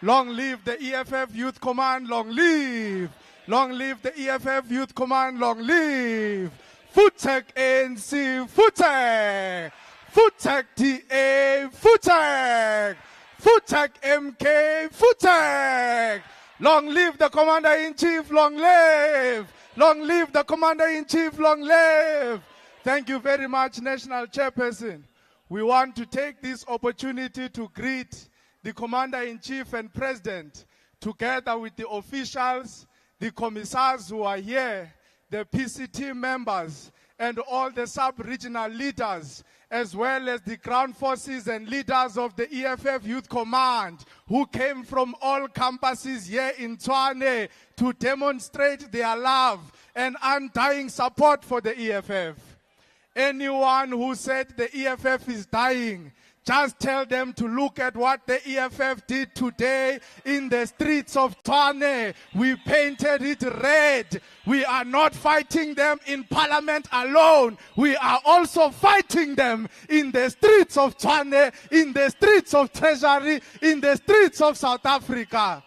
Long live the EFF Youth Command, long live! Long live the EFF Youth Command, long live! Voetsek ANC, Voetsek! Voetsek DA, Voetsek! Voetsek MK, Voetsek! Long live the Commander-in-Chief, long live! Long live the Commander-in-Chief, long live! Thank you very much, National Chairperson. We want to take this opportunity to greet the Commander-in-Chief and President, together with the officials, the commissars who are here, the PCT members, and all the sub-regional leaders, as well as the ground forces and leaders of the EFF Youth Command, who came from all campuses here in Tshwane to demonstrate their love and undying support for the EFF. Anyone who said the EFF is dying, just tell them to look at what the EFF did today in the streets of Tshwane. We painted it red. We are not fighting them in Parliament alone. We are also fighting them in the streets of Tshwane, in the streets of Treasury, in the streets of South Africa.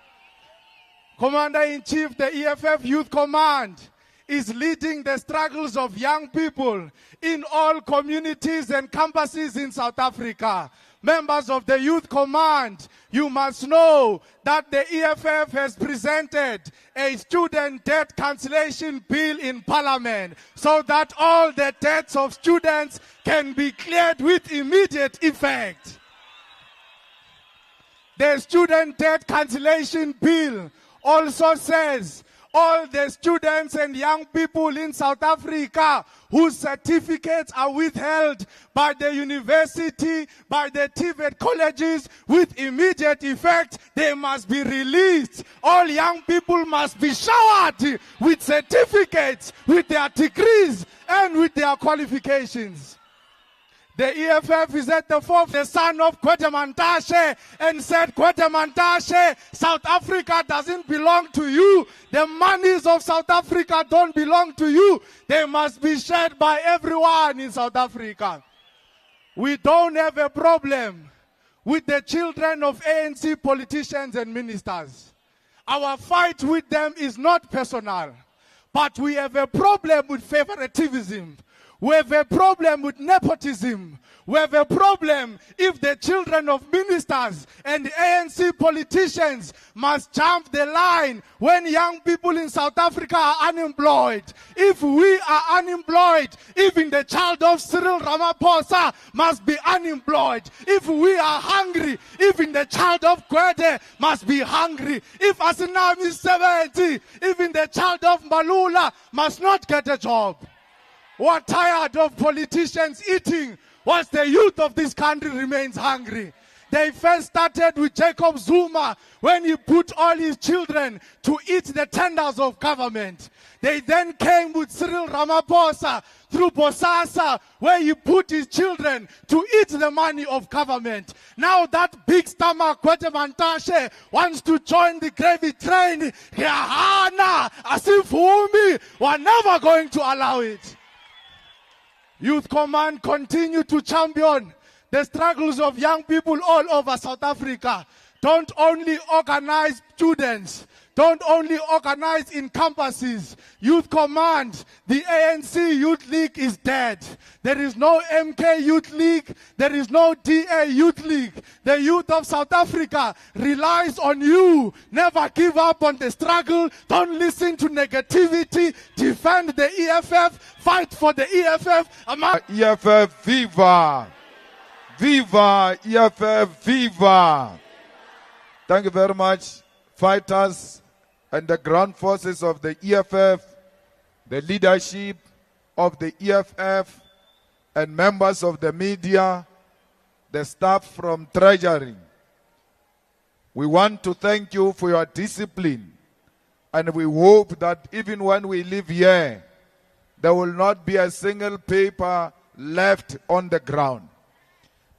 Commander-in-Chief, the EFF Youth Command is leading the struggles of young people in all communities and campuses in South Africa. Members of the Youth Command, you must know that the EFF has presented a student debt cancellation bill in Parliament so that all the debts of students can be cleared with immediate effect. The student debt cancellation bill also says all the students and young people in South Africa whose certificates are withheld by the university, by the TVET colleges with immediate effect, they must be released. All young people must be showered with certificates, with their degrees and with their qualifications. The EFF is at the fore, the son of Kwetemantashe, and said, Kwetemantashe, South Africa doesn't belong to you. The monies of South Africa don't belong to you. They must be shared by everyone in South Africa. We don't have a problem with the children of ANC politicians and ministers. Our fight with them is not personal, but we have a problem with favoritism. We have a problem with nepotism. We have a problem if the children of ministers and ANC politicians must jump the line when young people in South Africa are unemployed. If we are unemployed, even the child of Cyril Ramaphosa must be unemployed. If we are hungry, even the child of Gwede must be hungry. If Asinami is 70, even the child of Malula must not get a job. We're tired of politicians eating whilst the youth of this country remains hungry. They first started with Jacob Zuma when he put all his children to eat the tenders of government. They then came with Cyril Ramaphosa through Bosasa, where he put his children to eat the money of government. Now that big stomach Kwetemantashe wants to join the gravy train. Yahana, Asifumi, we're never going to allow it. Youth Command continue to champion the struggles of young people all over South Africa. Don't only organize students. Don't only organize in campuses. Youth Command, the ANC Youth League is dead. There is no MK Youth League. There is no DA Youth League. The youth of South Africa relies on you. Never give up on the struggle. Don't listen to negativity. Defend the EFF. Fight for the EFF. EFF, viva! Viva! EFF, viva! Thank you very much, fighters and the ground forces of the EFF, the leadership of the EFF, and members of the media, the staff from Treasury. We want to thank you for your discipline, and we hope that even when we leave here, there will not be a single paper left on the ground,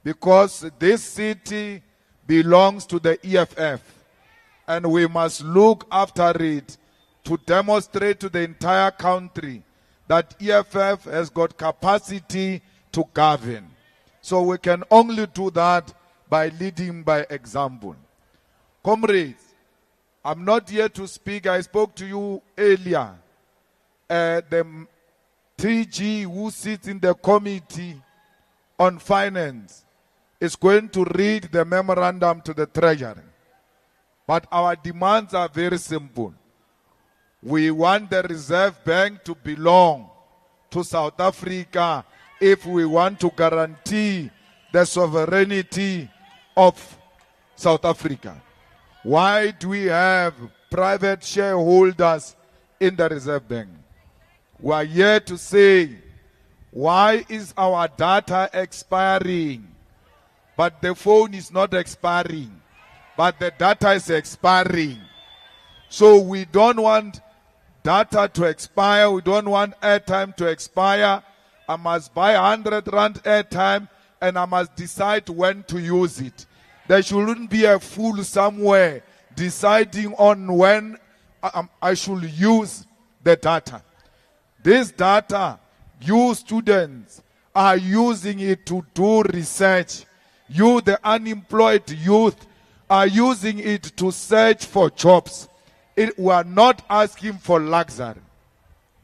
because this city belongs to the EFF. And we must look after it to demonstrate to the entire country that EFF has got capacity to govern. So we can only do that by leading by example. Comrades, I'm not here to speak. I spoke to you earlier. The TG who sits in the committee on finance is going to read the memorandum to the Treasury. But our demands are very simple. We want the Reserve Bank to belong to South Africa if we want to guarantee the sovereignty of South Africa. Why do we have private shareholders in the Reserve Bank? We are here to say, why is our data expiring? But the phone is not expiring, but the data is expiring. So we don't want data to expire. We don't want airtime to expire. I must buy 100 rand airtime and I must decide when to use it. There shouldn't be a fool somewhere deciding on when I should use the data. This data, you students are using it to do research. You, the unemployed youth, are using it to search for jobs. We are not asking for luxury.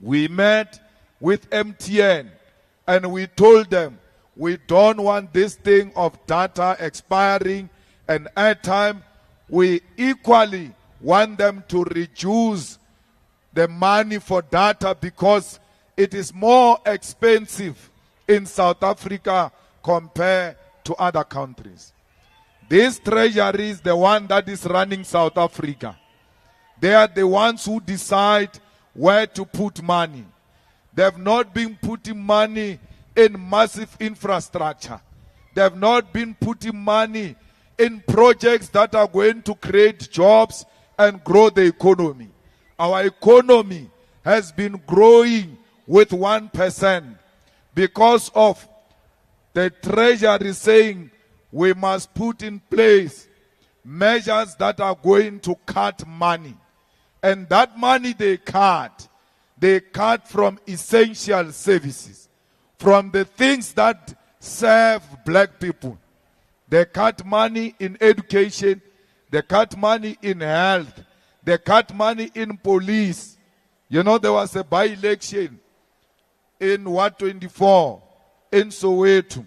We met with MTN and we told them we don't want this thing of data expiring and airtime. We equally want them to reduce the money for data because it is more expensive in South Africa compared to other countries. This Treasury is the one that is running South Africa. They are the ones who decide where to put money. They have not been putting money in massive infrastructure. They have not been putting money in projects that are going to create jobs and grow the economy. Our economy has been growing with 1% because of the Treasury saying we must put in place measures that are going to cut money. And that money they cut from essential services, from the things that serve black people. They cut money in education, they cut money in health, they cut money in police. You know, there was a by-election in 24 in Soweto.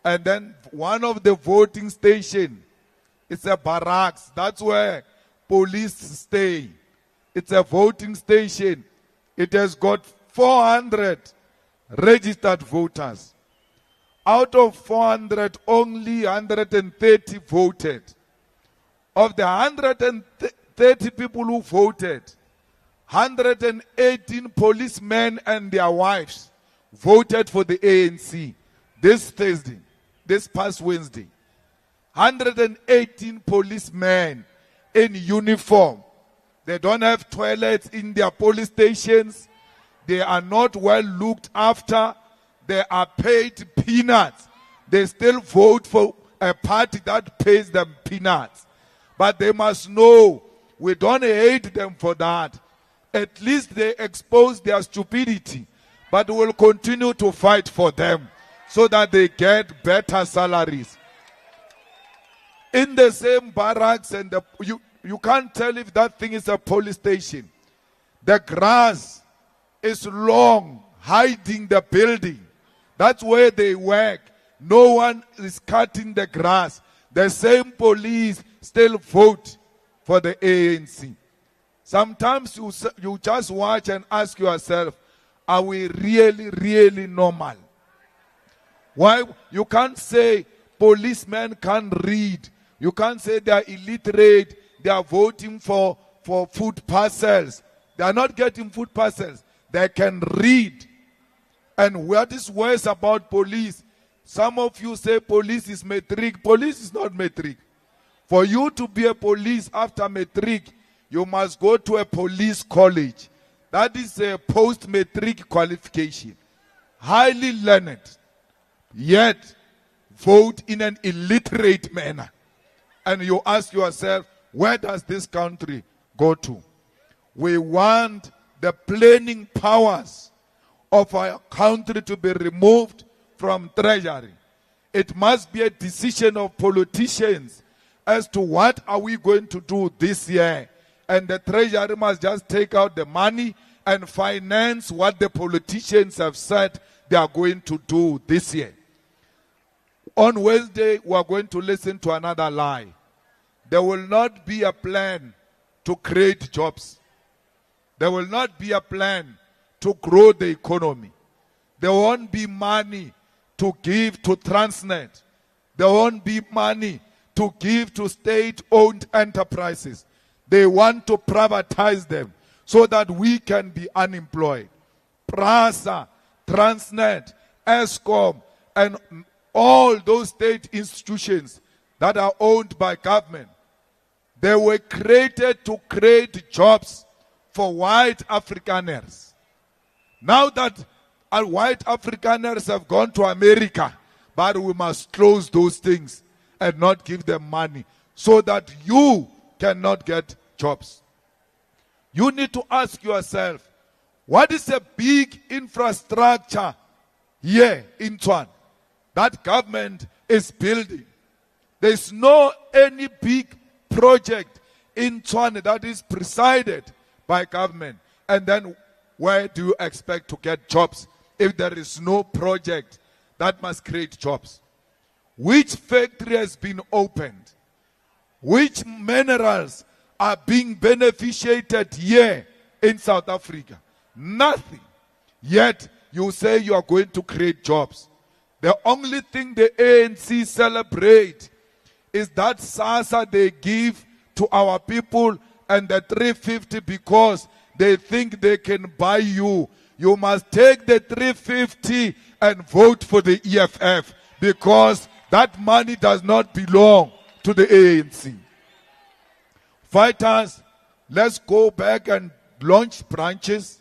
And then one of the voting stations, it's a barracks. That's where police stay. It's a voting station. It has got 400 registered voters. Out of 400, only 130 voted. Of the 130 people who voted, 118 policemen and their wives voted for the ANC this Thursday, this past Wednesday. 118 policemen in uniform. They don't have toilets in their police stations. They are not well looked after. They are paid peanuts. They still vote for a party that pays them peanuts. But they must know we don't hate them for that. At least they expose their stupidity. But we'll continue to fight for them so that they get better salaries. In the same barracks, and you can't tell if that thing is a police station. The grass is long, hiding the building. That's where they work. No one is cutting the grass. The same police still vote for the ANC. Sometimes you just watch and ask yourself, are we really, really normal? Why? You can't say policemen can't read. You can't say they are illiterate. They are voting for food parcels. They are not getting food parcels. They can read. And what is worse about police? Some of you say police is matric. Police is not matric. For you to be a police after matric, you must go to a police college. That is a post-matric qualification. Highly learned. Yet, vote in an illiterate manner. And you ask yourself, where does this country go to? We want the planning powers of our country to be removed from Treasury. It must be a decision of politicians as to what are we going to do this year. And the Treasury must just take out the money and finance what the politicians have said they are going to do this year. On Wednesday, we are going to listen to another lie. There will not be a plan to create jobs. There will not be a plan to grow the economy. There won't be money to give to Transnet. There won't be money to give to state-owned enterprises. They want to privatize them so that we can be unemployed. PRASA, Transnet, Eskom, and all those state institutions that are owned by government, they were created to create jobs for white Afrikaners. Now that our white Afrikaners have gone to America, but we must close those things and not give them money so that you cannot get jobs. You need to ask yourself, what is a big infrastructure here in Tshwane that government is building? There is no any big project in Tshwane that is presided by government. And then where do you expect to get jobs if there is no project that must create jobs? Which factory has been opened? Which minerals are being beneficiated here in South Africa? Nothing. Yet you say you are going to create jobs. The only thing the ANC celebrate is that SASSA they give to our people and the 350 because they think they can buy you. You must take the 350 and vote for the EFF because that money does not belong to the ANC. Fighters, let's go back and launch branches.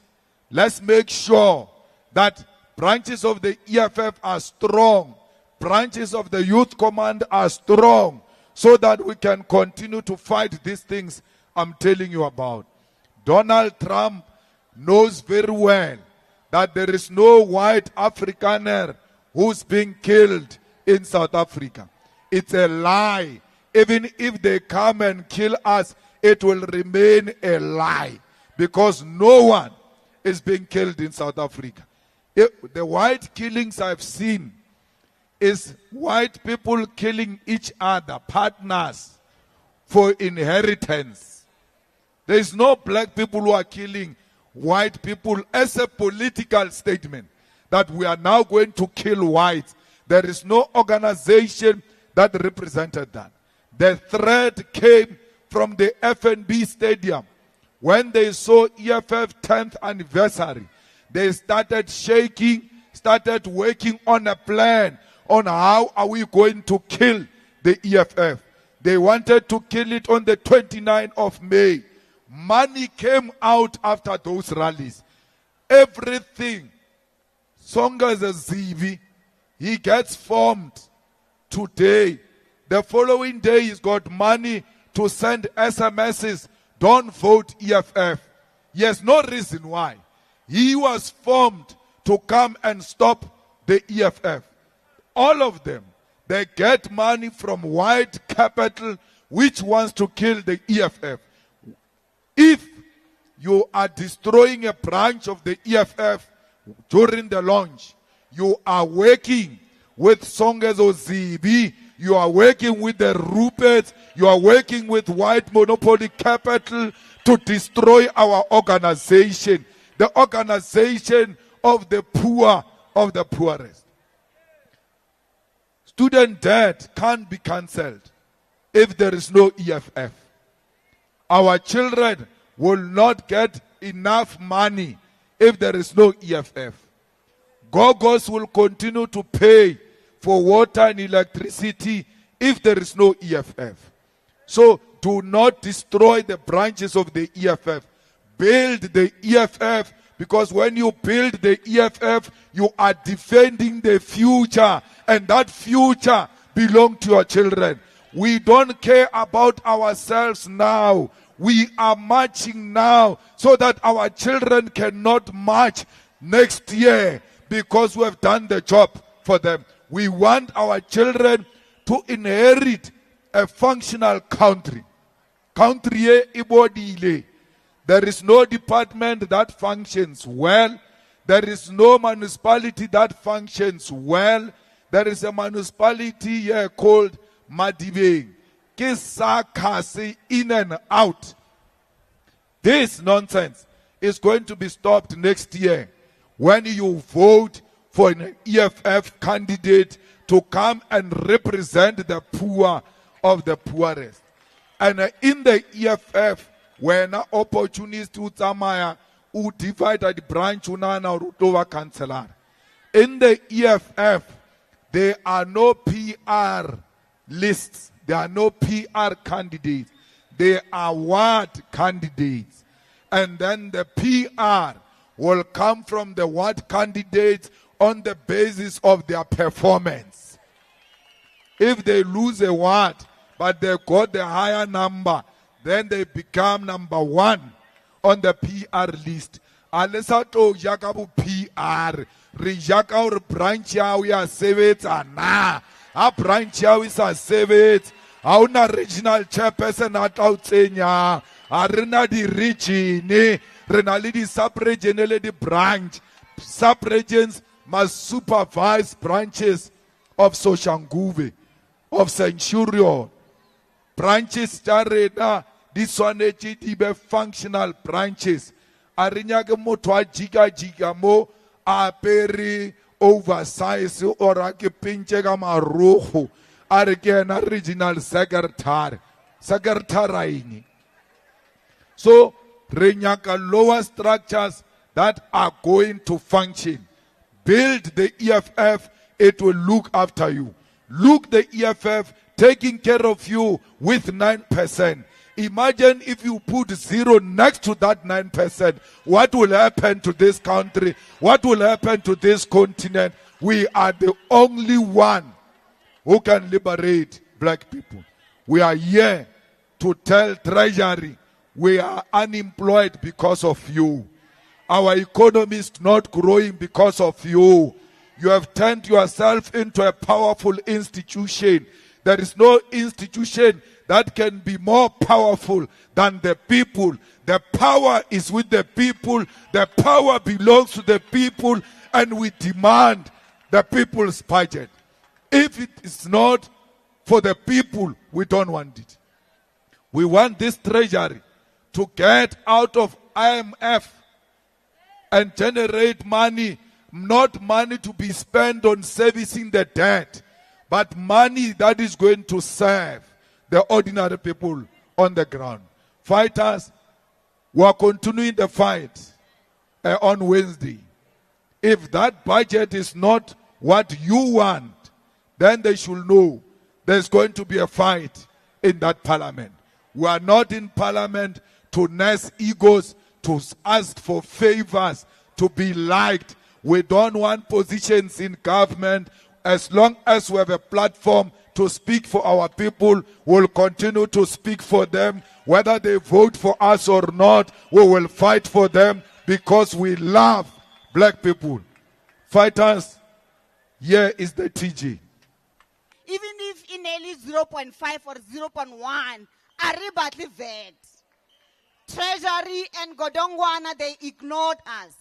Let's make sure that branches of the EFF are strong. Branches of the Youth Command are strong so that we can continue to fight these things I'm telling you about. Donald Trump knows very well that there is no white Afrikaner who's being killed in South Africa. It's a lie. Even if they come and kill us, it will remain a lie because no one is being killed in South Africa. The white killings I've seen is white people killing each other, partners, for inheritance. There is no black people who are killing white people as a political statement that we are now going to kill whites. There is no organization that represented that. The threat came from the FNB Stadium. When they saw EFF 10th anniversary, they started shaking, started working on a plan on how are we going to kill the EFF. They wanted to kill it on the 29th of May. Money came out after those rallies. Everything. Songa is a ZV. He gets formed today. The following day he's got money to send SMSs. Don't vote EFF. He has no reason why. He was formed to come and stop the EFF. All of them, they get money from white capital which wants to kill the EFF. If you are destroying a branch of the EFF during the launch, you are working with Songezo ZB, you are working with the Ruperts, you are working with white monopoly capital to destroy our organization, the organization of the poor, of the poorest. Student debt can't be cancelled if there is no EFF. Our children will not get enough money if there is no EFF. Gogos will continue to pay for water and electricity if there is no EFF. So do not destroy the branches of the EFF. Build the EFF, because when you build the EFF, you are defending the future, and that future belongs to your children. We don't care about ourselves now. We are marching now so that our children cannot march next year because we have done the job for them. We want our children to inherit a functional country. Country ibodile. There is no department that functions well. There is no municipality that functions well. There is a municipality here called Madibeng. Kisakasi in and out. This nonsense is going to be stopped next year when you vote for an EFF candidate to come and represent the poor of the poorest. And in the EFF, when opportunities to Tamaya, who divided the branch unana Rutova Cancelar. In the EFF, there are no PR lists. There are no PR candidates. There are ward candidates. And then the PR will come from the ward candidates on the basis of their performance. If they lose a ward, but they got the higher number, then they become number one on the PR list. Alesa to jakabu PR, rejaka or branch ya sebetsa na, a branch ya isa sebet, a una regional chairperson at outsenya, a rena di region, rena di sub-region di branch, sub-regions must supervise branches of Soshanguve, of Centurion, branches tarena. This one be functional branches. Arinyage motwa jiga mo aperi oversize or ake pinche kama roho. Arigena regional secretary. So renyaka lower structures that are going to function. Build the EFF, it will look after you. Look the EFF taking care of you with 9%. Imagine if you put 0 next to that 9%. What will happen to this country? What will happen to this continent? We are the only one who can liberate black people. We are here to tell Treasury we are unemployed because of you. Our economy is not growing because of you. You have turned yourself into a powerful institution. There is no institution that can be more powerful than the people. The power is with the people. The power belongs to the people, and we demand the people's budget. If it is not for the people, we don't want it. We want this treasury to get out of IMF and generate money, not money to be spent on servicing the debt, but money that is going to serve the ordinary people on the ground. Fighters who are continuing the fight on Wednesday. If that budget is not what you want, then they should know there's going to be a fight in that parliament. We are not in parliament to nurse egos, to ask for favors, to be liked. We don't want positions in government. As long as we have a platform to speak for our people, we'll continue to speak for them. Whether they vote for us or not, we will fight for them because we love black people. Fighters, here is the TG. Even if in nearly 0.5 or 0.1, Aribatli vet, Treasury and Godongwana, they ignored us.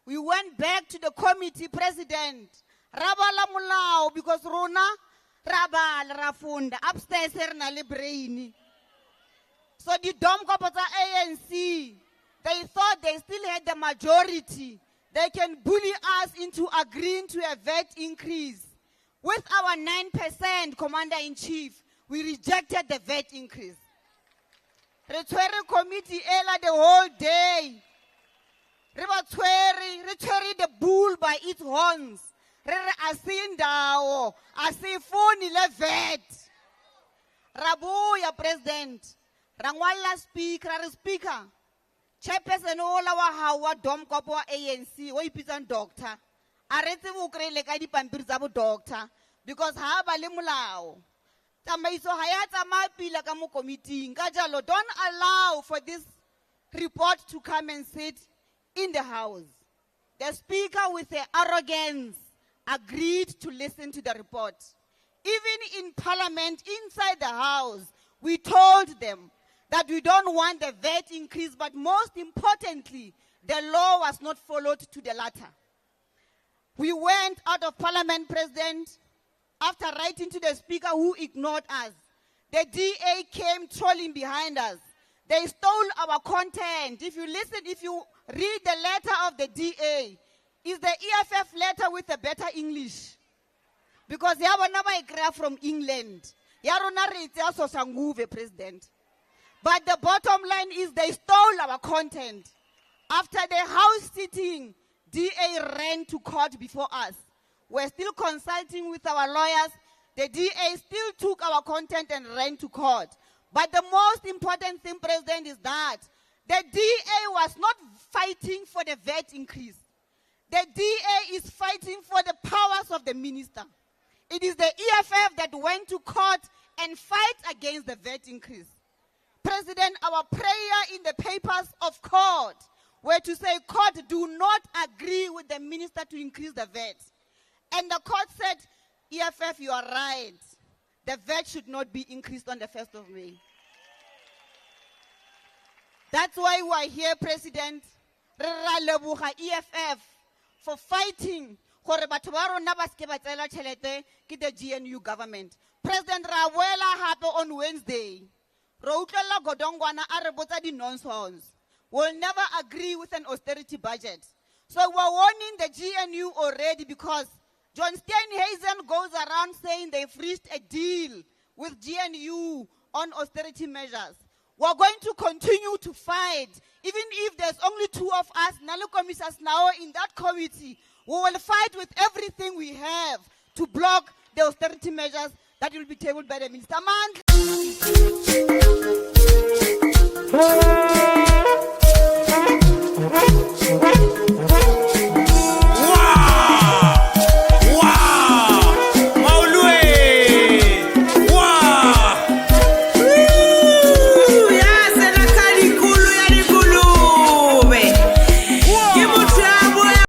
We went back to the committee president, Rabala Mulao, because Rona, Rabal, Rafunda, upstairs, Hernali Brainy. So the Domkopota ANC, they thought they still had the majority. They can bully us into agreeing to a VAT increase. With our 9% commander-in-chief, we rejected the VAT increase. Treasury committee ela the whole day. Treasury the bull by its horns. Asindao, asifuni le VAT. Rabuya president. Rangwala speaker, chairperson ola wa hawa Domkopo ANC, wa ipisan doctor. Aretse bukrele ka dipampiri tsa bo doctor because ha ba le molao. Tsamaiso ha ya tsamaya pila ka mo committee. Ka jalo, don't allow for this report to come and sit in the house. The speaker with the arrogance agreed to listen to the report. Even in Parliament, inside the House, we told them that we don't want the VAT increase, but most importantly, the law was not followed to the latter. We went out of Parliament, President, after writing to the Speaker who ignored us. The DA came trolling behind us. They stole our content. If you listen, if you read the letter of the DA, it's the EFF letter with a better English. Because they have another graph from England. President. But the bottom line is they stole our content. After the House sitting, DA ran to court before us. We're still consulting with our lawyers. The DA still took our content and ran to court. But the most important thing, President, is that the DA was not fighting for the VAT increase. The DA is fighting for the powers of the minister. It is the EFF that went to court and fight against the VAT increase. President, our prayer in the papers of court were to say, court, do not agree with the minister to increase the VAT. And the court said, EFF, you are right. The VAT should not be increased on the 1st of May. That's why we are here, President. EFF for fighting the GNU government. President Rawela happened on Wednesday. Rautlela Godongwana are the nonsense. Will never agree with an austerity budget. So we're warning the GNU already because John Steenhuisen goes around saying they've reached a deal with GNU on austerity measures. We're going to continue to fight. Even if there's only 2 of us, Nalu Commissioners now in that committee, we will fight with everything we have to block the austerity measures that will be tabled by the minister.